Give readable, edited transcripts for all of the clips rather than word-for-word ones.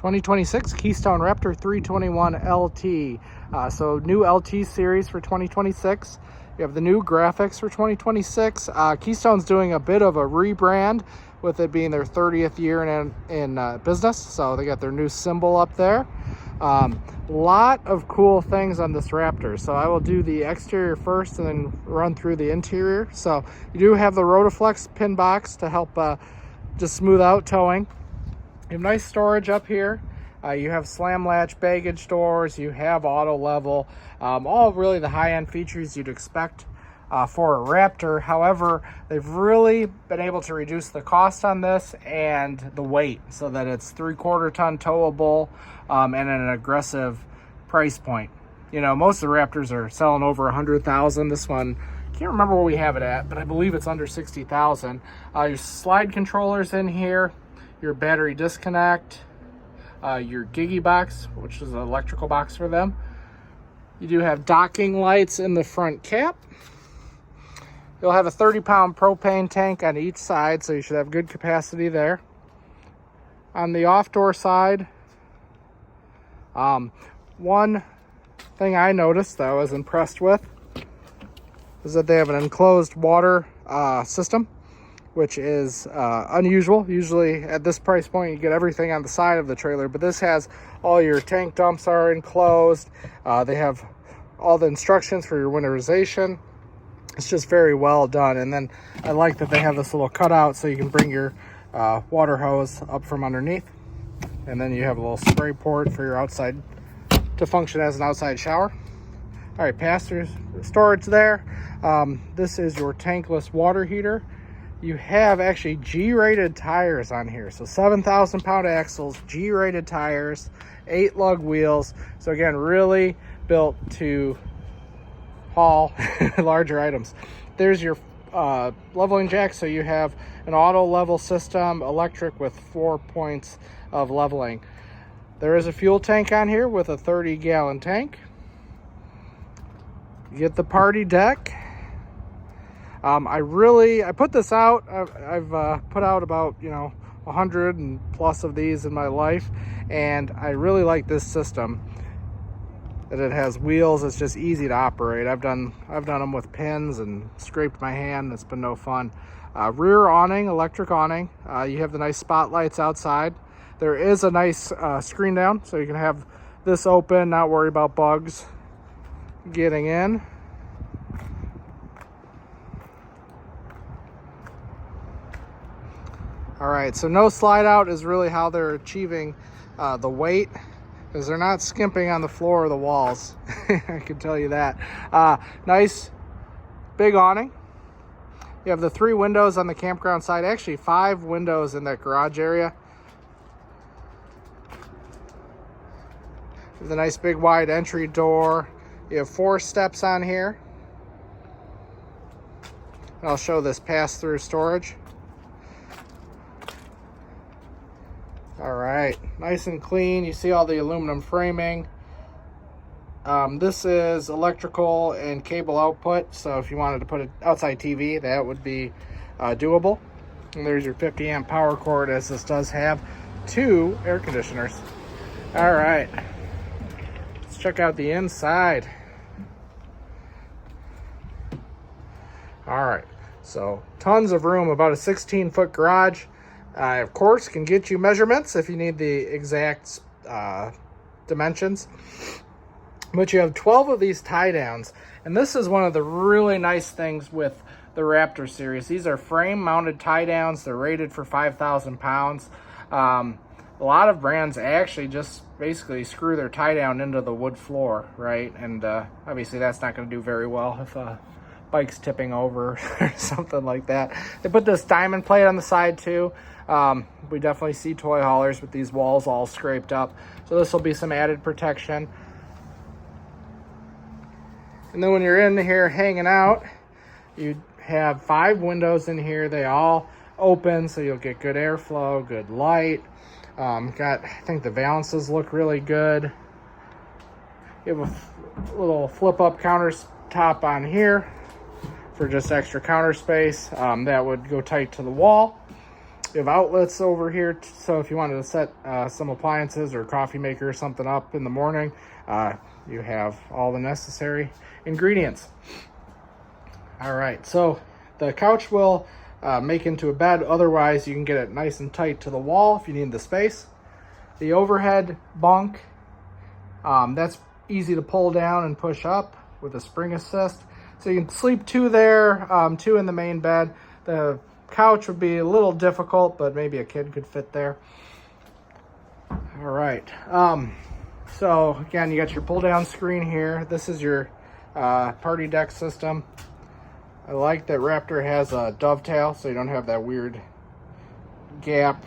2026 Keystone Raptor 321 LT. So new LT series for 2026. You have the new graphics for 2026. Keystone's doing a bit of a rebrand with it being their 30th year in business. So they got their new symbol up there. Lot of cool things on this Raptor. So I will do the exterior first and then run through the interior. So you do have the Rotaflex pin box to help just smooth out towing. You have nice storage up here. You have slam latch baggage doors. You have auto level. All really the high-end features you'd expect for a Raptor. However, they've really been able to reduce the cost on this and the weight so that it's 3/4 ton towable and an aggressive price point. You know, most of the Raptors are selling over 100,000. This one, can't remember what we have it at, but I believe it's under 60,000. Your slide controllers in here, your battery disconnect, your Gigi box, which is an electrical box for them. You do have docking lights in the front cap. You'll have a 30-pound propane tank on each side, so you should have good capacity there. On the off-door side, one thing I noticed that I was impressed with is that they have an enclosed water system, which is unusual. Usually at this price point you get everything on the side of the trailer, but this has all your tank dumps are enclosed. They have all the instructions for your winterization. It's just very well done. And then I like that they have this little cutout so you can bring your water hose up from underneath, and then you have a little spray port for your outside to function as an outside shower. All right, pass-through storage there. This is your tankless water heater. You have actually G-rated tires on here. So 7,000 pound axles, G-rated tires, 8 lug wheels. So again, really built to haul larger items. There's your leveling jack. So you have an auto level system, electric with 4 points of leveling. There is a fuel tank on here with a 30-gallon tank. You get the party deck. I put this out. I've put out about 100 and plus of these in my life, and I really like this system. That it has wheels. It's just easy to operate. I've done them with pins and scraped my hand. It's been no fun. Rear awning, electric awning. You have the nice spotlights outside. There is a nice screen down, so you can have this open, not worry about bugs getting in. All right, so no slide out is really how they're achieving the weight, because they're not skimping on the floor or the walls. I can tell you that. Nice big awning. You have the 3 windows on the campground side, actually 5 windows in that garage area. The nice big wide entry door. You have 4 steps on here. And I'll show this pass-through storage. All right, nice and clean. You see all the aluminum framing. This is electrical and cable output, so if you wanted to put an outside TV, that would be doable. And there's your 50 amp power cord, as this does have 2 air conditioners. All right, let's check out the inside. All right, so tons of room, about a 16-foot garage. Of course, can get you measurements if you need the exact dimensions. But you have 12 of these tie downs, and this is one of the really nice things with the Raptor series. These are frame mounted tie downs. They're rated for 5,000 pounds. A lot of brands actually just basically screw their tie down into the wood floor, right? And obviously that's not going to do very well if bike's tipping over or something like that. They put this diamond plate on the side too. We definitely see toy haulers with these walls all scraped up, so this will be some added protection. And then when you're in here hanging out, you have 5 windows in here. They all open, so you'll get good airflow, good light. I think the valances look really good. You have a little flip-up countertop on here for just extra counter space. That would go tight to the wall. We have outlets over here, so if you wanted to set some appliances or coffee maker or something up in the morning, you have all the necessary ingredients. All right, so the couch will make into a bed. Otherwise, you can get it nice and tight to the wall if you need the space. The overhead bunk, that's easy to pull down and push up with a spring assist. So you can sleep two there, two in the main bed. The couch would be a little difficult, but maybe a kid could fit there. All right. So again, you got your pull down screen here. This is your party deck system. I like that Raptor has a dovetail, so you don't have that weird gap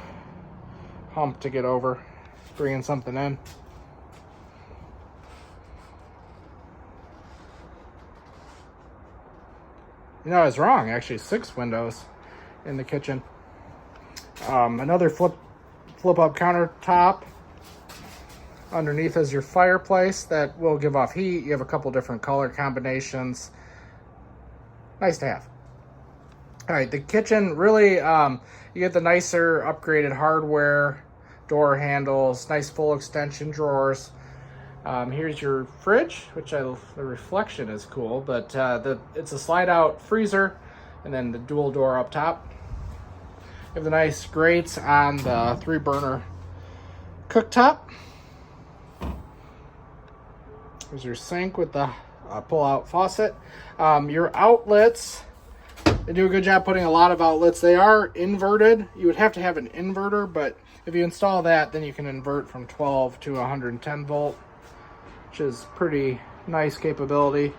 hump to get over, bringing something in. You know, I was wrong. Actually, 6 windows in the kitchen. Another flip up countertop. Underneath is your fireplace that will give off heat. You have a couple different color combinations. Nice to have. All right, the kitchen really, you get the nicer upgraded hardware, door handles, nice full extension drawers. Here's your fridge, which the reflection is cool, but it's a slide out freezer and then the dual door up top. You have the nice grates on the 3-burner cooktop. There's your sink with the pull-out faucet. Your outlets, they do a good job putting a lot of outlets. They are inverted. You would have to have an inverter, but if you install that, then you can invert from 12 to 110 volt, which is pretty nice capability.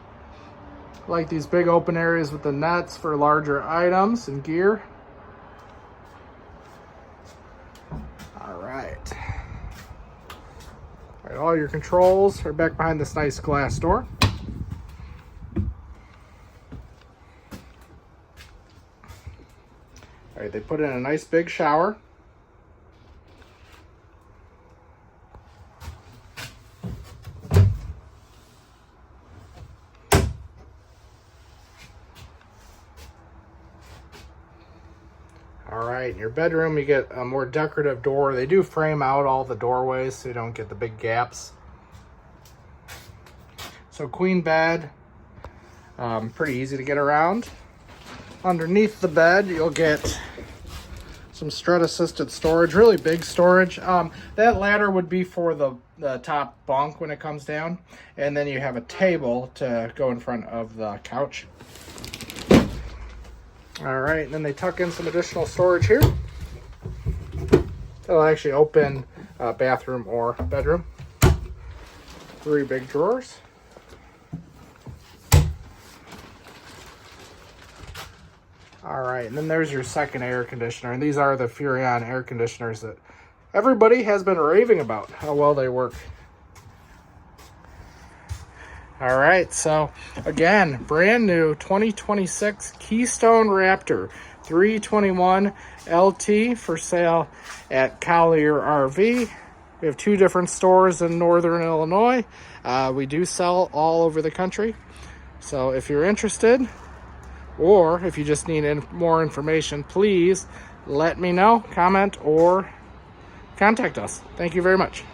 I like these big open areas with the nets for larger items and gear. All right. All right, all your controls are back behind this nice glass door. All right, they put in a nice big shower. All right, in your bedroom, you get a more decorative door. They do frame out all the doorways so you don't get the big gaps. So queen bed, pretty easy to get around. Underneath the bed, you'll get some strut assisted storage, really big storage. That ladder would be for the top bunk when it comes down. And then you have a table to go in front of the couch. All right, and then they tuck in some additional storage here. It'll actually open bathroom or bedroom. 3 big drawers. All right, and then there's your second air conditioner. And these are the Furrion air conditioners that everybody has been raving about, how well they work. All right, so again, brand new 2026 Keystone Raptor 321 LT for sale at Collier RV. We have 2 different stores in Northern Illinois. We do sell all over the country. So if you're interested, or if you just need more information, please let me know, comment, or contact us. Thank you very much.